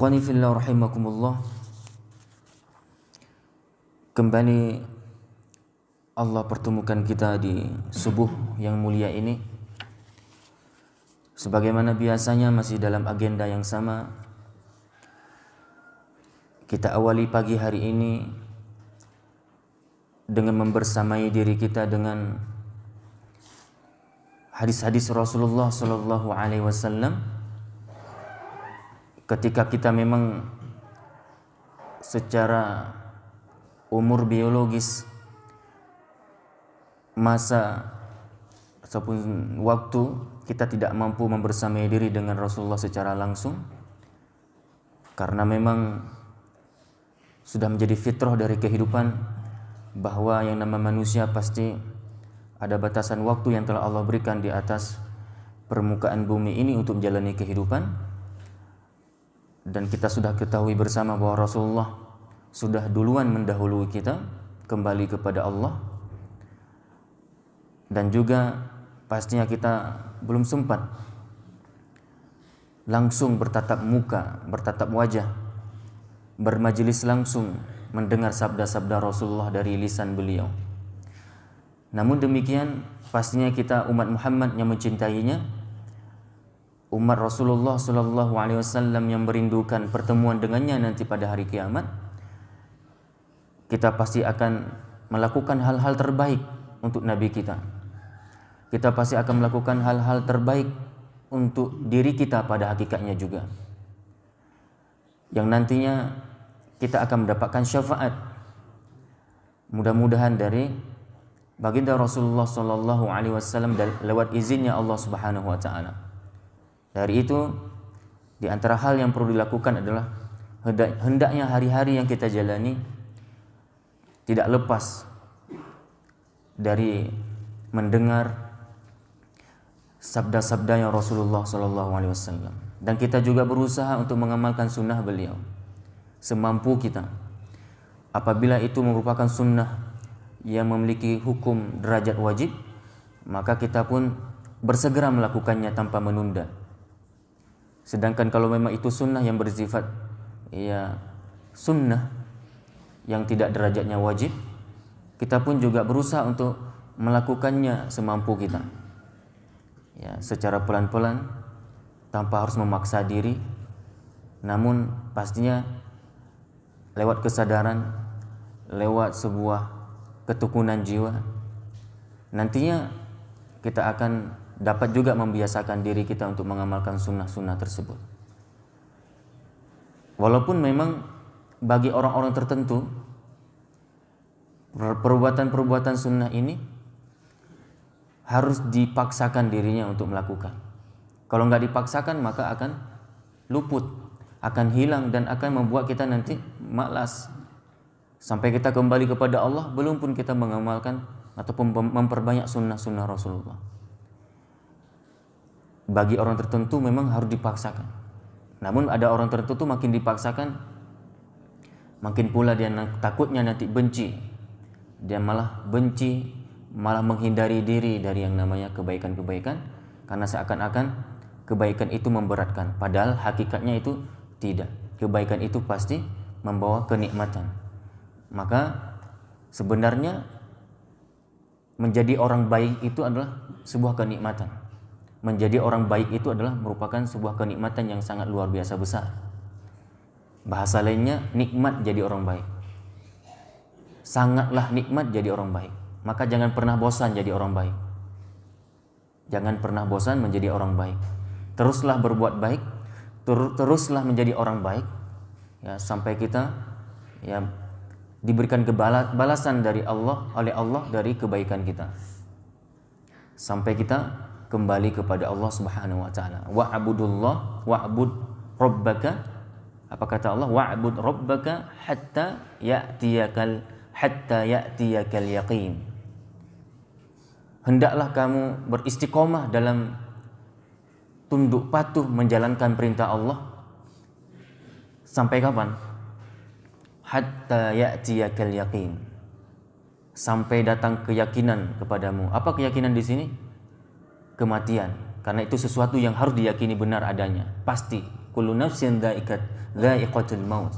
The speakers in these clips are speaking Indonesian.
Ikhwani fillah rahimakumullah. Kembali Allah pertemukan kita di subuh yang mulia ini. Sebagaimana biasanya masih dalam agenda yang sama. Kita awali pagi hari ini dengan membersamai diri kita dengan hadis-hadis Rasulullah sallallahu alaihi wasallam. Ketika kita memang secara umur biologis, masa ataupun waktu kita tidak mampu membersamai diri dengan Rasulullah secara langsung, karena memang sudah menjadi fitrah dari kehidupan bahwa yang nama manusia pasti ada batasan waktu yang telah Allah berikan di atas permukaan bumi ini untuk menjalani kehidupan. Dan kita sudah ketahui bersama bahwa Rasulullah sudah duluan mendahului kita kembali kepada Allah. Dan juga pastinya kita belum sempat langsung bertatap muka, bertatap wajah, bermajelis langsung mendengar sabda-sabda Rasulullah dari lisan beliau. Namun demikian, pastinya kita umat Muhammad yang mencintainya, umat Rasulullah sallallahu alaihi wasallam yang merindukan pertemuan dengannya nanti pada hari kiamat, kita pasti akan melakukan hal-hal terbaik untuk Nabi kita. Kita pasti akan melakukan hal-hal terbaik untuk diri kita pada hakikatnya juga, yang nantinya kita akan mendapatkan syafaat mudah-mudahan dari baginda Rasulullah sallallahu alaihi wasallam lewat izinnya Allah Subhanahu wa taala. Dari itu, di antara hal yang perlu dilakukan adalah hendaknya hari-hari yang kita jalani tidak lepas dari mendengar sabda-sabda yang Rasulullah SAW, dan kita juga berusaha untuk mengamalkan sunnah beliau semampu kita. Apabila itu merupakan sunnah yang memiliki hukum derajat wajib, maka kita pun bersegera melakukannya tanpa menunda. Sedangkan kalau memang itu sunnah yang bersifat sunnah yang tidak derajatnya wajib, kita pun juga berusaha untuk melakukannya semampu kita, secara pelan-pelan tanpa harus memaksa diri, namun pastinya lewat kesadaran, lewat sebuah ketekunan jiwa, nantinya kita akan dapat juga membiasakan diri kita untuk mengamalkan sunnah-sunnah tersebut. Walaupun memang bagi orang-orang tertentu perbuatan-perbuatan sunnah ini harus dipaksakan dirinya untuk melakukan. Kalau nggak dipaksakan maka akan luput, akan hilang, dan akan membuat kita nanti malas. Sampai kita kembali kepada Allah belum pun kita mengamalkan ataupun memperbanyak sunnah-sunnah Rasulullah. Bagi orang tertentu memang harus dipaksakan. Namun ada orang tertentu makin dipaksakan, makin pula dia takutnya nanti benci. Dia malah benci, malah menghindari diri dari yang namanya kebaikan-kebaikan, karena seakan-akan kebaikan itu memberatkan. Padahal hakikatnya itu tidak. Kebaikan itu pasti membawa kenikmatan. Maka sebenarnya menjadi orang baik itu adalah sebuah kenikmatan. Menjadi orang baik itu adalah merupakan sebuah kenikmatan yang sangat luar biasa besar. Bahasa lainnya, nikmat jadi orang baik. Sangatlah nikmat jadi orang baik. Maka jangan pernah bosan jadi orang baik. Jangan pernah bosan menjadi orang baik. Teruslah berbuat baik, teruslah menjadi orang baik, sampai kita diberikan balasan dari Allah, oleh Allah dari kebaikan kita. Sampai kita kembali kepada Allah Subhanahu wa taala. Wa'bud rabbaka. Apa kata Allah? Wa'bud rabbaka hatta ya'tiyakal yaqin. Hendaklah kamu beristiqomah dalam tunduk patuh menjalankan perintah Allah. Sampai kapan? Hatta ya'tiyakal yaqin. Sampai datang keyakinan kepadamu. Apa keyakinan di sini? Kematian. Karena itu sesuatu yang harus diyakini benar adanya, pasti Kullu nafsin dha'iqatul maut.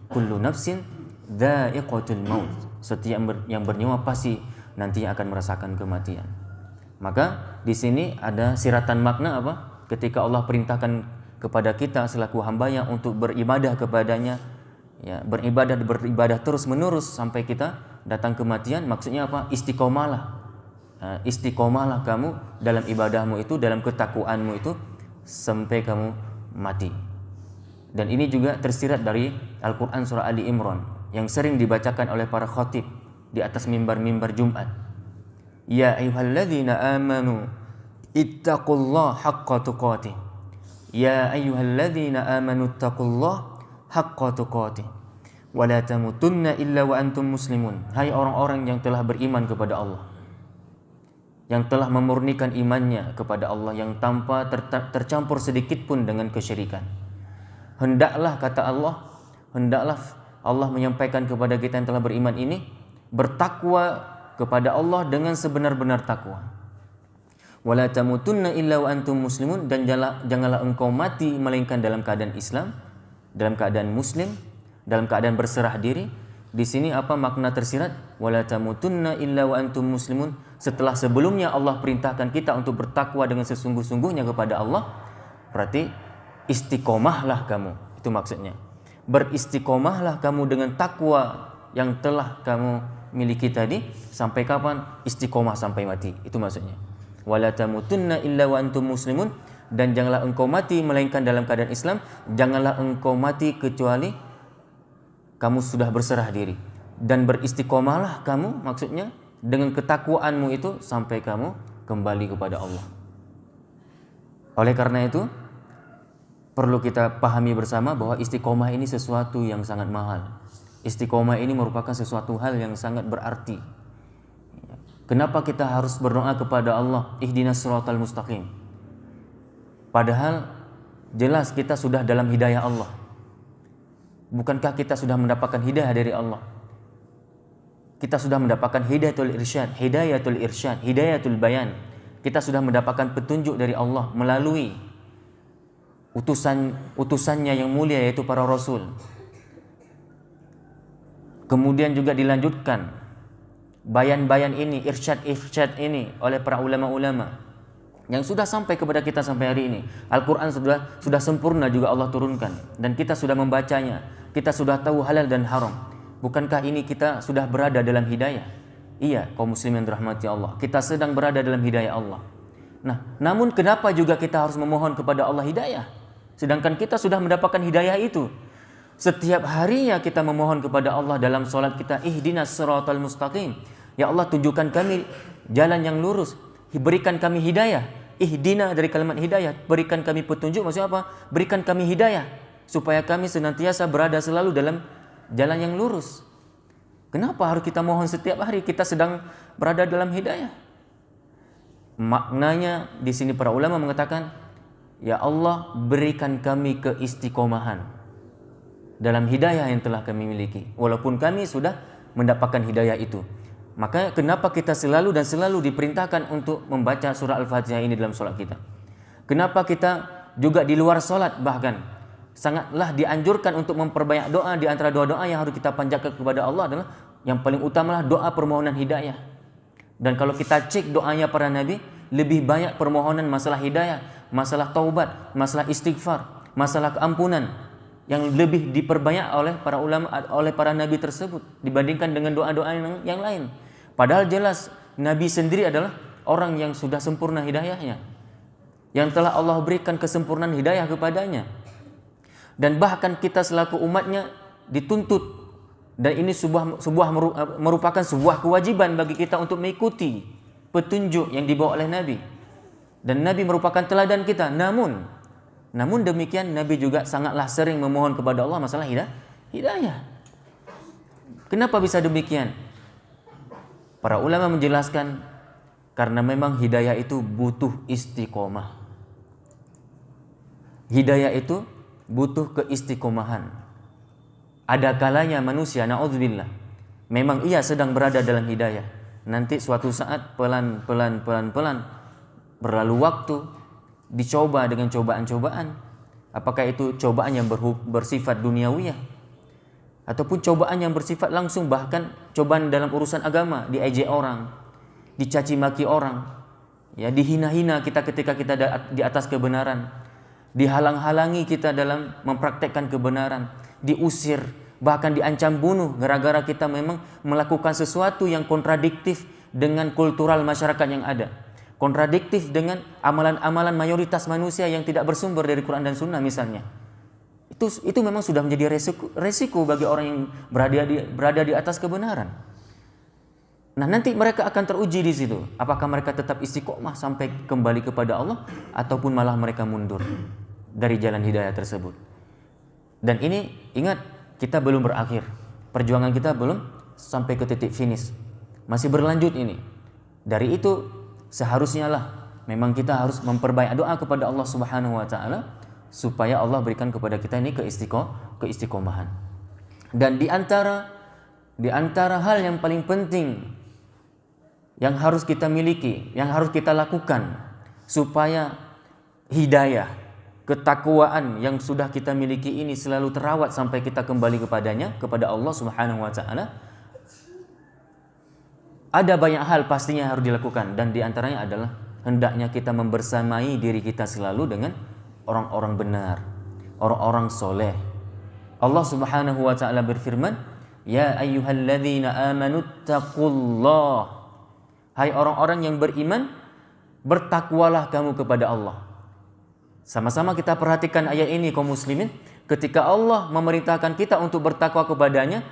Kullu nafsin dha'iqatul maut. Setiap yang bernyawa pasti nantinya akan merasakan kematian. Maka di sini ada siratan makna apa? Ketika Allah perintahkan kepada kita selaku hambanya untuk beribadah kepadanya, ya, beribadah terus menerus sampai kita datang kematian. Maksudnya apa? Istiqomahlah kamu dalam ibadahmu itu, dalam ketakwaanmu itu sampai kamu mati. Dan ini juga tersirat dari Al-Quran surah Ali Imran yang sering dibacakan oleh para khatib di atas mimbar-mimbar Jumat. Ya ayyuhalladzina amanu ittaqullaha haqqa tuqatih. Ya ayyuhalladzina amanu ittaqullaha haqqa tuqatih wa la tamutunna illa wa antum muslimun. Hai orang-orang yang telah beriman kepada Allah, yang telah memurnikan imannya kepada Allah, yang tanpa tercampur sedikit pun dengan kesyirikan. Hendaklah, kata Allah, hendaklah Allah menyampaikan kepada kita yang telah beriman ini bertakwa kepada Allah dengan sebenar-benar takwa. Wala tamutunna illa wa antum muslimun, dan janganlah engkau mati melainkan dalam keadaan Islam, dalam keadaan muslim, dalam keadaan berserah diri. Di sini apa makna tersirat? Wala tamutunna illa wa antum muslimun. Setelah sebelumnya Allah perintahkan kita untuk bertakwa dengan sesungguh-sungguhnya kepada Allah, berarti istiqomahlah kamu. Itu maksudnya. Beristiqomahlah kamu dengan takwa yang telah kamu miliki tadi. Sampai kapan? Istiqomah sampai mati. Itu maksudnya. Wala tamutunna illa wa antum muslimun, dan janganlah engkau mati melainkan dalam keadaan Islam. Janganlah engkau mati kecuali kamu sudah berserah diri. Dan beristiqomahlah kamu, maksudnya dengan ketakwaanmu itu sampai kamu kembali kepada Allah. Oleh karena itu perlu kita pahami bersama bahwa istiqomah ini sesuatu yang sangat mahal. Istiqomah ini merupakan sesuatu hal yang sangat berarti. Kenapa kita harus berdoa kepada Allah, ihdinas siratal mustaqim? Padahal jelas kita sudah dalam hidayah Allah. Bukankah kita sudah mendapatkan hidayah dari Allah? Kita sudah mendapatkan hidayatul irsyad, hidayatul bayan. Kita sudah mendapatkan petunjuk dari Allah melalui utusannya yang mulia, yaitu para rasul. Kemudian juga dilanjutkan bayan-bayan ini, irsyad ini oleh para ulama-ulama yang sudah sampai kepada kita sampai hari ini. Al-Quran sudah sempurna juga Allah turunkan, dan kita sudah membacanya. Kita sudah tahu halal dan haram. Bukankah ini kita sudah berada dalam hidayah? Iya, kaum muslimin rahmati Allah, kita sedang berada dalam hidayah Allah. Nah, namun kenapa juga kita harus memohon kepada Allah hidayah? Sedangkan kita sudah mendapatkan hidayah itu. Setiap harinya kita memohon kepada Allah dalam solat kita, ihdinas siratal mustaqim. Ya Allah, tunjukkan kami jalan yang lurus, berikan kami hidayah. Ihdina dari kalimat hidayah, berikan kami petunjuk. Maksudnya apa? Berikan kami hidayah supaya kami senantiasa berada selalu dalam jalan yang lurus. Kenapa harus kita mohon setiap hari? Kita sedang berada dalam hidayah. Maknanya di sini para ulama mengatakan, ya Allah, berikan kami keistiqomahan dalam hidayah yang telah kami miliki, walaupun kami sudah mendapatkan hidayah itu. Maka kenapa kita selalu diperintahkan untuk membaca surah Al-Fatihah ini dalam solat kita? Kenapa kita juga di luar solat bahkan sangatlah dianjurkan untuk memperbanyak doa? Di antara doa-doa yang harus kita panjatkan kepada Allah adalah yang paling utamalah doa permohonan hidayah. Dan kalau kita cek doanya para nabi, lebih banyak permohonan masalah hidayah, masalah taubat, masalah istighfar, masalah keampunan yang lebih diperbanyak oleh para ulama, oleh para nabi tersebut dibandingkan dengan doa-doa yang lain. Padahal jelas nabi sendiri adalah orang yang sudah sempurna hidayahnya, yang telah Allah berikan kesempurnaan hidayah kepadanya. Dan bahkan kita selaku umatnya dituntut, dan ini merupakan sebuah kewajiban bagi kita untuk mengikuti petunjuk yang dibawa oleh nabi. Dan nabi merupakan teladan kita. Namun demikian nabi juga sangatlah sering memohon kepada Allah masalah hidayah. Kenapa bisa demikian? Para ulama menjelaskan karena memang hidayah itu butuh istiqomah. Hidayah itu butuh keistiqomahan. Ada kalanya manusia, na'udzubillah, memang ia sedang berada dalam hidayah. Nanti suatu saat pelan berlalu waktu, dicoba dengan cobaan-cobaan. Apakah itu cobaan yang bersifat duniawiyah ataupun cobaan yang bersifat langsung, bahkan cobaan dalam urusan agama, diejek orang, dicaci maki orang, ya, dihina-hina kita ketika kita di atas kebenaran, dihalang-halangi kita dalam mempraktekkan kebenaran, diusir, bahkan diancam bunuh gara-gara kita memang melakukan sesuatu yang kontradiktif dengan kultural masyarakat yang ada, kontradiktif dengan amalan-amalan mayoritas manusia yang tidak bersumber dari Quran dan Sunnah misalnya. Itu memang sudah menjadi resiko bagi orang yang berada di atas kebenaran. Nah, nanti mereka akan teruji di situ. Apakah mereka tetap istiqomah sampai kembali kepada Allah ataupun malah mereka mundur dari jalan hidayah tersebut. Dan ini ingat, kita belum berakhir. Perjuangan kita belum sampai ke titik finish. Masih berlanjut ini. Dari itu seharusnya lah memang kita harus memperbanyak doa kepada Allah Subhanahu wa taala supaya Allah berikan kepada kita ini keistiqomahan. Dan di antara hal yang paling penting yang harus kita miliki, yang harus kita lakukan supaya hidayah, ketakwaan yang sudah kita miliki ini selalu terawat sampai kita kembali kepadanya, kepada Allah Subhanahu wa taala, ada banyak hal pastinya harus dilakukan, dan di antaranya adalah hendaknya kita membersamai diri kita selalu dengan orang-orang benar, orang-orang soleh. Allah Subhanahu wa taala berfirman, "Ya ayyuhalladzina amanu taqullah." Hai orang-orang yang beriman, bertakwalah kamu kepada Allah. Sama-sama kita perhatikan ayat ini kaum muslimin. Ketika Allah memerintahkan kita untuk bertakwa kepadanya,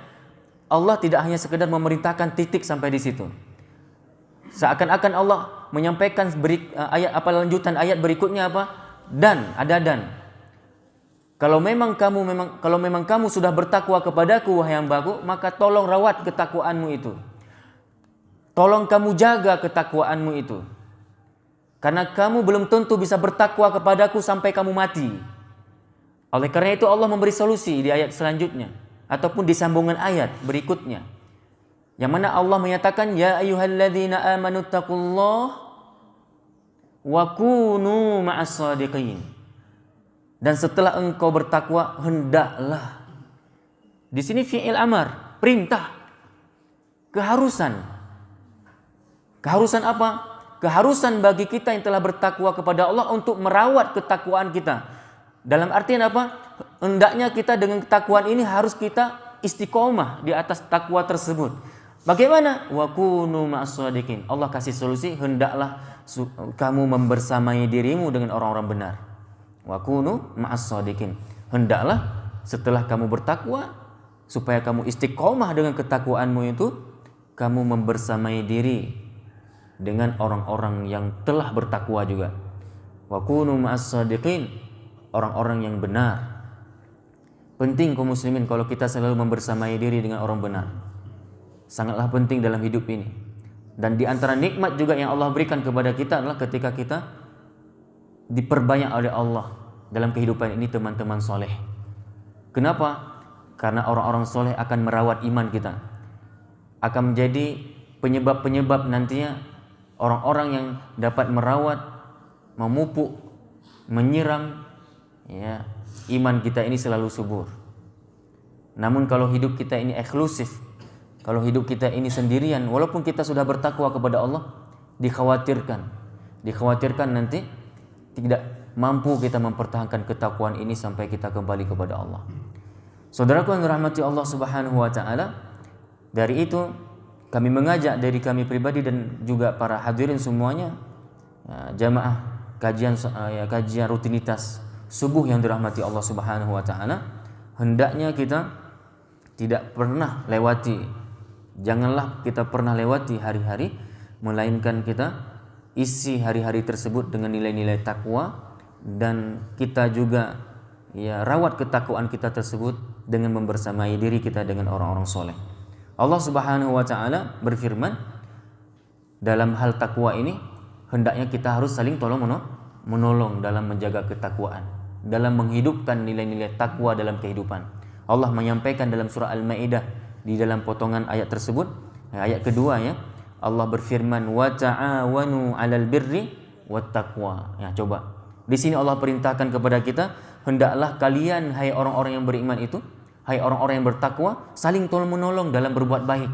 Allah tidak hanya sekedar memerintahkan titik sampai di situ. Seakan-akan Allah menyampaikan lanjutan ayat berikutnya apa? Ada dan. Kalau memang kamu sudah bertakwa kepadaku wahai hambaku, maka tolong rawat ketakwaanmu itu. Tolong kamu jaga ketakwaanmu itu. Karena kamu belum tentu bisa bertakwa kepadaku sampai kamu mati. Oleh karena itu Allah memberi solusi di ayat selanjutnya ataupun di sambungan ayat berikutnya, yang mana Allah menyatakan, ya ayyuhalladzina amanu taqullaha wa kunu ma'as shadiqin. Dan setelah engkau bertakwa, hendaklah. Di sini fi'il amar, perintah, keharusan. Keharusan apa? Keharusan bagi kita yang telah bertakwa kepada Allah untuk merawat ketakwaan kita. Dalam artian apa? Hendaknya kita dengan ketakwaan ini harus kita istiqomah di atas takwa tersebut. Bagaimana? Wa kunu ma'as shadiqin. Allah kasih solusi, hendaklah kamu membersamai dirimu dengan orang-orang benar. Wa kunu ma'as shadiqin. Hendaklah setelah kamu bertakwa, supaya kamu istiqomah dengan ketakwaanmu itu, kamu membersamai diri dengan orang-orang yang telah bertakwa juga. Wa kunu ma'as shadiqin, orang-orang yang benar. Penting kaum muslimin kalau kita selalu membersamai diri dengan orang benar. Sangatlah penting dalam hidup ini. Dan di antara nikmat juga yang Allah berikan kepada kita adalah ketika kita diperbanyak oleh Allah dalam kehidupan ini teman-teman soleh. Kenapa? Karena orang-orang soleh akan merawat iman kita, akan menjadi penyebab-penyebab nantinya orang-orang yang dapat merawat, memupuk, menyiram, ya, iman kita ini selalu subur. Namun kalau hidup kita ini eksklusif, kalau hidup kita ini sendirian, walaupun kita sudah bertakwa kepada Allah, dikhawatirkan nanti tidak mampu kita mempertahankan ketakwaan ini sampai kita kembali kepada Allah. Saudaraku yang dirahmati Allah Subhanahu wa taala, dari itu kami mengajak dari kami pribadi dan juga para hadirin semuanya, jamaah kajian rutinitas subuh yang dirahmati Allah Subhanahu wa taala, hendaknya kita tidak pernah lewati, janganlah kita pernah lewati hari-hari, melainkan kita isi hari-hari tersebut dengan nilai-nilai takwa, dan kita juga rawat ketakwaan kita tersebut dengan membersamai diri kita dengan orang-orang soleh. Allah Subhanahu wa taala berfirman dalam hal takwa ini, hendaknya kita harus saling tolong menolong dalam menjaga ketakwaan, dalam menghidupkan nilai-nilai takwa dalam kehidupan. Allah menyampaikan dalam surah Al-Maidah di dalam potongan ayat tersebut, ayat kedua ya, Allah berfirman wa ta'awanu 'alal birri wat taqwa. Ya, coba. Di sini Allah perintahkan kepada kita hendaklah kalian, hai orang-orang yang beriman itu, hai orang-orang yang bertakwa, saling tolong-menolong dalam berbuat baik.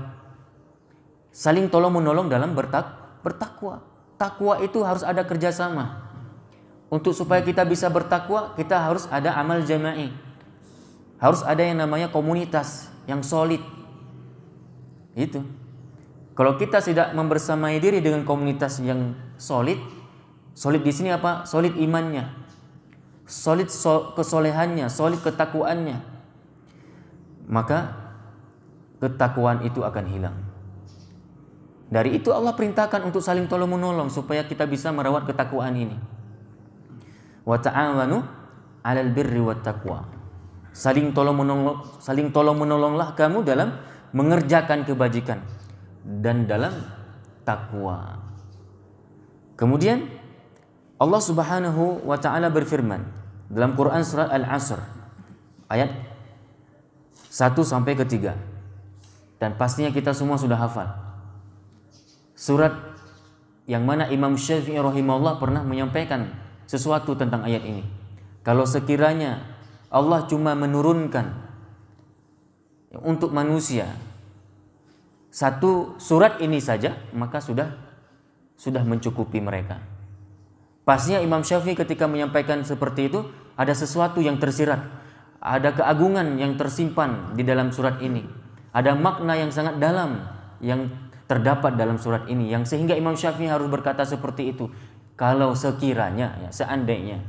Saling tolong-menolong dalam bertakwa. Takwa itu harus ada kerjasama. Untuk supaya kita bisa bertakwa, kita harus ada amal jama'i. Harus ada yang namanya komunitas yang solid. Itu. Kalau kita tidak membersamai diri dengan komunitas yang solid, solid di sini apa? Solid imannya, solid kesolehannya, solid ketakwaannya, maka ketakwaan itu akan hilang. Dari itu Allah perintahkan untuk saling tolong menolong supaya kita bisa merawat ketakwaan ini. Wa ta'awanu 'alal birri wat taqwa. Saling tolong menolonglah kamu dalam mengerjakan kebajikan dan dalam takwa. Kemudian Allah Subhanahu wa taala berfirman dalam Quran surat Al-Asr ayat 1 sampai ke 3. Dan pastinya kita semua sudah hafal. Surat yang mana Imam Syafi'i rahimahullah pernah menyampaikan sesuatu tentang ayat ini. Kalau sekiranya Allah cuma menurunkan untuk manusia satu surat ini saja, maka sudah mencukupi mereka. Pastinya Imam Syafi'i ketika menyampaikan seperti itu, ada sesuatu yang tersirat, ada keagungan yang tersimpan di dalam surat ini, ada makna yang sangat dalam yang terdapat dalam surat ini, yang sehingga Imam Syafi'i harus berkata seperti itu. Kalau sekiranya, ya, seandainya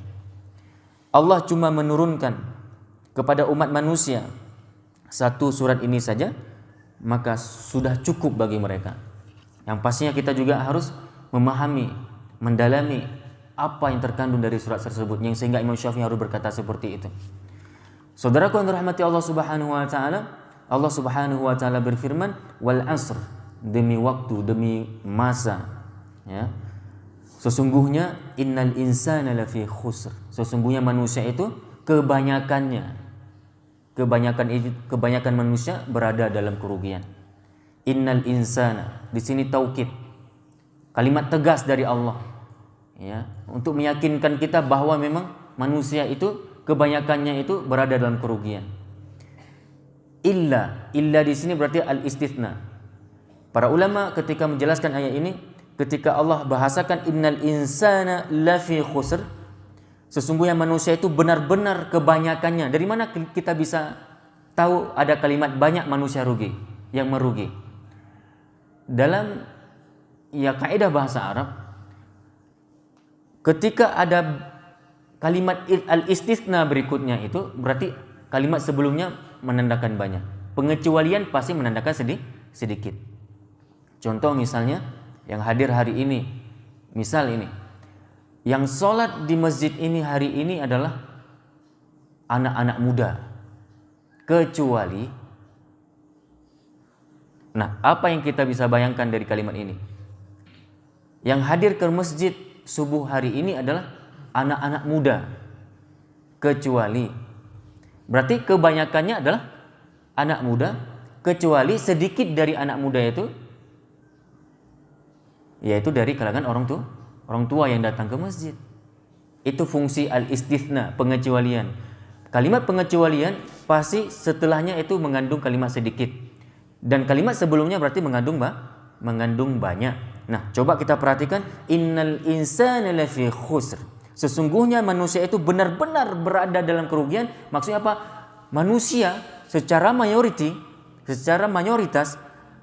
Allah cuma menurunkan kepada umat manusia satu surat ini saja, maka sudah cukup bagi mereka. Yang pastinya kita juga harus memahami, mendalami apa yang terkandung dari surat tersebut, yang sehingga Imam Syafi'i harus berkata seperti itu. Saudaraku yang dirahmati Allah Subhanahu wa taala, Allah Subhanahu wa taala berfirman, wal asr, demi waktu, demi masa, ya. Sesungguhnya innal insana lafi khusr. Sesungguhnya manusia itu kebanyakan manusia berada dalam kerugian. Innal insana, di sini taukid, kalimat tegas dari Allah, ya, untuk meyakinkan kita bahwa memang manusia itu kebanyakannya itu berada dalam kerugian. Illa di sini berarti al-istitsna. Para ulama ketika menjelaskan ayat ini, ketika Allah bahasakan innal insana lafi khusr, sesungguhnya manusia itu benar-benar kebanyakannya. Dari mana kita bisa tahu ada kalimat banyak manusia rugi, yang merugi? Dalam kaidah bahasa Arab, ketika ada kalimat al-istitsna berikutnya itu berarti kalimat sebelumnya menandakan banyak. Pengecualian pasti menandakan sedikit. Contoh misalnya yang hadir hari ini, misal ini, yang sholat di masjid ini hari ini adalah anak-anak muda, kecuali, nah apa yang kita bisa bayangkan dari kalimat ini? Yang hadir ke masjid subuh hari ini adalah anak-anak muda, kecuali, berarti kebanyakannya adalah anak muda, kecuali sedikit dari anak muda itu, yaitu dari kalangan orang tua yang datang ke masjid. Itu fungsi al-istitsna, pengecualian. Kalimat pengecualian pasti setelahnya itu mengandung kalimat sedikit, dan kalimat sebelumnya berarti mengandung banyak. Nah, coba kita perhatikan, innal insana lafi khusr. Sesungguhnya manusia itu benar-benar berada dalam kerugian. Maksudnya apa? Manusia secara mayoritas,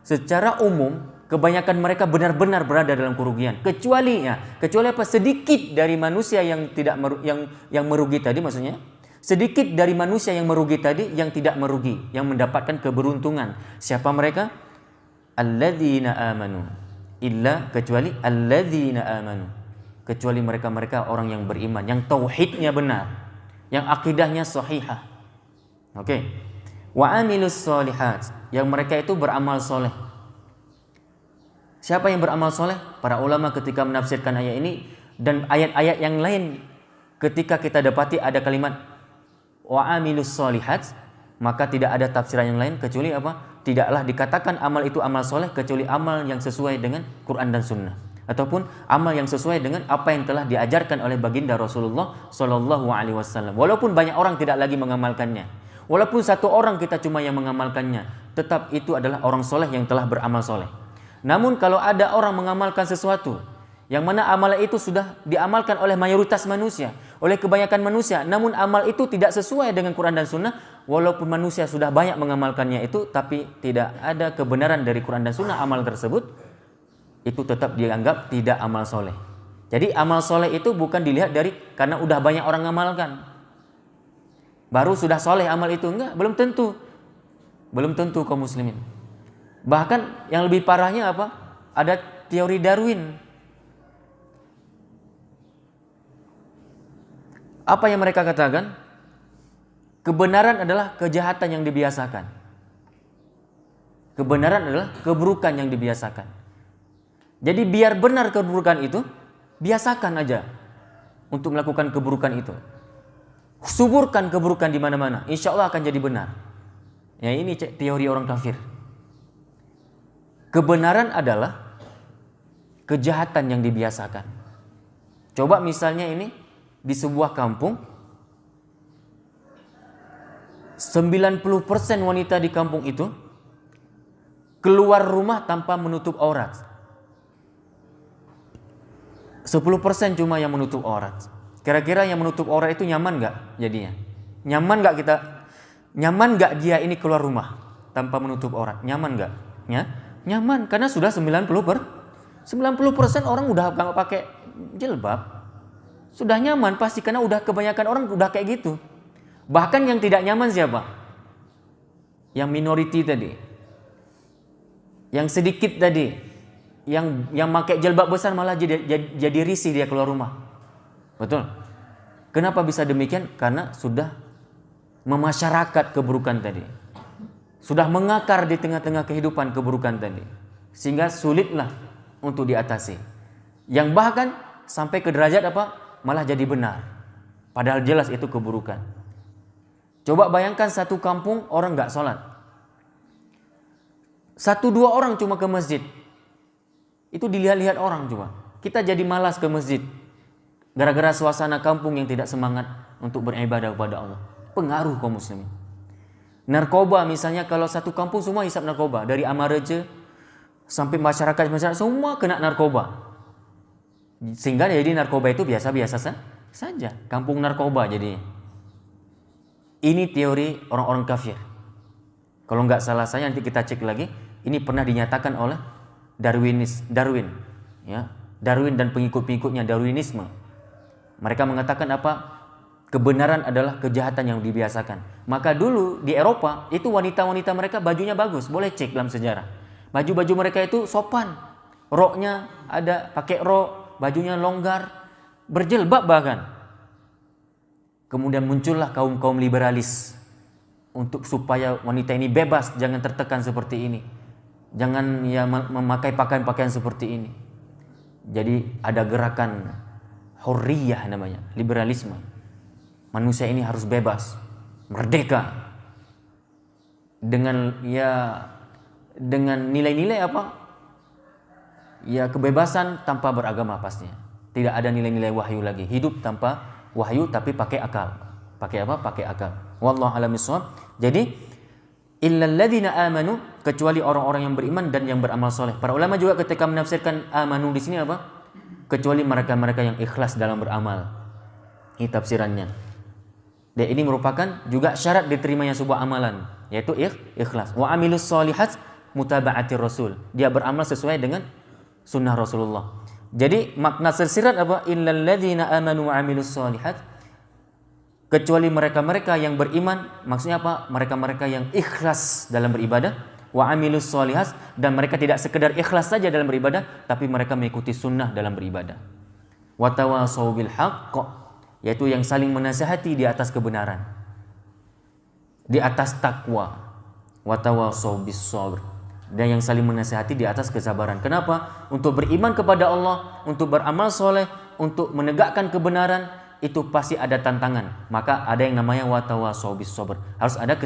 secara umum, kebanyakan mereka benar-benar berada dalam kerugian. Kecuali apa? Sedikit dari manusia yang merugi tadi, maksudnya sedikit dari manusia yang merugi tadi yang tidak merugi, yang mendapatkan keberuntungan. Siapa mereka? Alladzina amanu. Kecuali alladzina amanu. Kecuali mereka orang yang beriman, yang tauhidnya benar, yang akidahnya sahihah. Oke. Wa amilus solihat, yang mereka itu beramal soleh. Siapa yang beramal soleh? Para ulama ketika menafsirkan ayat ini dan ayat-ayat yang lain, ketika kita dapati ada kalimat wa amilus solihat, maka tidak ada tafsiran yang lain kecuali apa? Tidaklah dikatakan amal itu amal soleh kecuali amal yang sesuai dengan Quran dan Sunnah. ataupun amal yang sesuai dengan apa yang telah diajarkan oleh baginda Rasulullah Shallallahu Alaihi Wasallam. Walaupun banyak orang tidak lagi mengamalkannya, walaupun satu orang kita cuma yang mengamalkannya, tetap itu adalah orang soleh yang telah beramal soleh. Namun kalau ada orang mengamalkan sesuatu yang mana amal itu sudah diamalkan oleh mayoritas manusia, oleh kebanyakan manusia, namun amal itu tidak sesuai dengan Quran dan Sunnah, walaupun manusia sudah banyak mengamalkannya itu, tapi tidak ada kebenaran dari Quran dan Sunnah amal tersebut, itu tetap dianggap tidak amal soleh. Jadi amal soleh itu bukan dilihat dari karena udah banyak orang mengamalkan, baru sudah soleh amal itu, enggak, belum tentu kaum muslimin. Bahkan yang lebih parahnya apa? Ada teori Darwin. Apa yang mereka katakan? Kebenaran adalah kejahatan yang dibiasakan. Kebenaran adalah keburukan yang dibiasakan. Jadi biar benar keburukan itu, biasakan aja untuk melakukan keburukan itu. Suburkan keburukan di mana-mana, insya Allah akan jadi benar. Ya, ini teori orang kafir. Kebenaran adalah kejahatan yang dibiasakan. Coba misalnya ini di sebuah kampung, 90% wanita di kampung itu keluar rumah tanpa menutup aurat. 10% cuma yang menutup aurat. Kira-kira yang menutup aurat itu nyaman gak jadinya? Nyaman gak dia ini keluar rumah tanpa menutup aurat? Nyaman gak? Ya? Nyaman, karena sudah 90% orang udah gak pakai jilbab. Sudah nyaman pasti, karena udah kebanyakan orang udah kayak gitu. Bahkan yang tidak nyaman siapa? Yang minority tadi, yang sedikit tadi, yang pakai jilbab besar malah jadi risih dia keluar rumah. Betul? Kenapa bisa demikian? Karena sudah memasyarakat keburukan tadi, sudah mengakar di tengah-tengah kehidupan keburukan tadi, sehingga sulitlah untuk diatasi. Yang bahkan sampai ke derajat apa? Malah jadi benar, padahal jelas itu keburukan. Coba bayangkan satu kampung orang gak sholat, 1-2 orang cuma ke masjid, itu dilihat-lihat orang. Coba kita jadi malas ke masjid gara-gara suasana kampung yang tidak semangat untuk beribadah kepada Allah. Pengaruh kaum muslimin. Narkoba misalnya, kalau satu kampung semua hisap narkoba, dari Amareja sampai masyarakat semua kena narkoba, sehingga jadi narkoba itu biasa-biasa saja. Kampung narkoba jadi. Ini teori orang-orang kafir. Kalau nggak salah saya, nanti kita cek lagi. Ini pernah dinyatakan oleh Darwin, ya, Darwin dan pengikut-pengikutnya Darwinisme. Mereka mengatakan apa? Kebenaran adalah kejahatan yang dibiasakan. Maka dulu di Eropa itu wanita-wanita mereka bajunya bagus, boleh cek dalam sejarah. Baju-baju mereka itu sopan, roknya ada, pakai rok, bajunya longgar, berjilbab bahkan. Kemudian muncullah kaum-kaum liberalis untuk supaya wanita ini bebas, jangan tertekan seperti ini, jangan ya memakai pakaian-pakaian seperti ini. Jadi ada gerakan hurriyah namanya, liberalisme. Manusia ini harus bebas, merdeka, dengan nilai-nilai apa? Ya, kebebasan tanpa beragama pastinya. Tidak ada nilai-nilai wahyu lagi. Hidup tanpa wahyu tapi pakai akal. Pakai apa? Pakai akal. Wallahu a'lam bishawab. Jadi illal ladzina amanu, kecuali orang-orang yang beriman dan yang beramal soleh. Para ulama juga ketika menafsirkan amanu di sini apa? Kecuali mereka-mereka yang ikhlas dalam beramal. Ini tafsirannya. Dan ini merupakan juga syarat diterimanya sebuah amalan, yaitu ikhlas. Wa amilus solihat mutaba'atir rasul. Dia beramal sesuai dengan sunnah Rasulullah. Jadi makna tersirat apa? Illal ladzina amanu wa amilus solihat, kecuali mereka-mereka yang beriman. Maksudnya apa? Mereka-mereka yang ikhlas dalam beribadah. Wa amilus solihat, dan mereka tidak sekedar ikhlas saja dalam beribadah, tapi mereka mengikuti sunnah dalam beribadah. Wa tawasaw bil haqq, yaitu yang saling menasihati di atas kebenaran, di atas takwa. Wa tawasaw bis sabr, dan yang saling menasihati di atas kesabaran. Kenapa? Untuk beriman kepada Allah, untuk beramal soleh, untuk menegakkan kebenaran, itu pasti ada tantangan. Maka ada yang namanya wa tawasaw bis sabr. Harus ada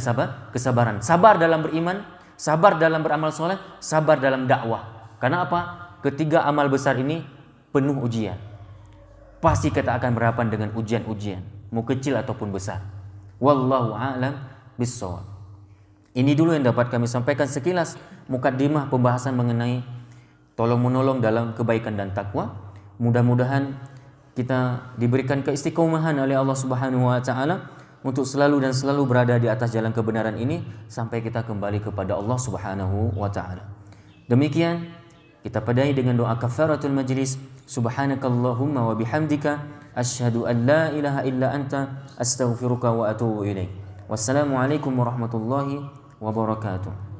kesabaran. Sabar dalam beriman, sabar dalam beramal soleh, sabar dalam dakwah. Karena apa? ketiga amal besar ini penuh ujian. Pasti kita akan berhadapan dengan ujian-ujian, mau kecil ataupun besar. Wallahu a'lam bissawab. Ini dulu yang dapat kami sampaikan sekilas mukaddimah pembahasan mengenai tolong menolong dalam kebaikan dan takwa. Mudah-mudahan kita diberikan keistiqomahan oleh Allah Subhanahu wa taala untuk selalu dan selalu berada di atas jalan kebenaran ini sampai kita kembali kepada Allah Subhanahu wa taala. Demikian kita padai dengan doa kafaratul majlis. Subhanakallahumma wa bihamdika asyhadu an la ilaha illa anta astaghfiruka wa atubu ilaik. Wassalamualaikum warahmatullahi wabarakatuh.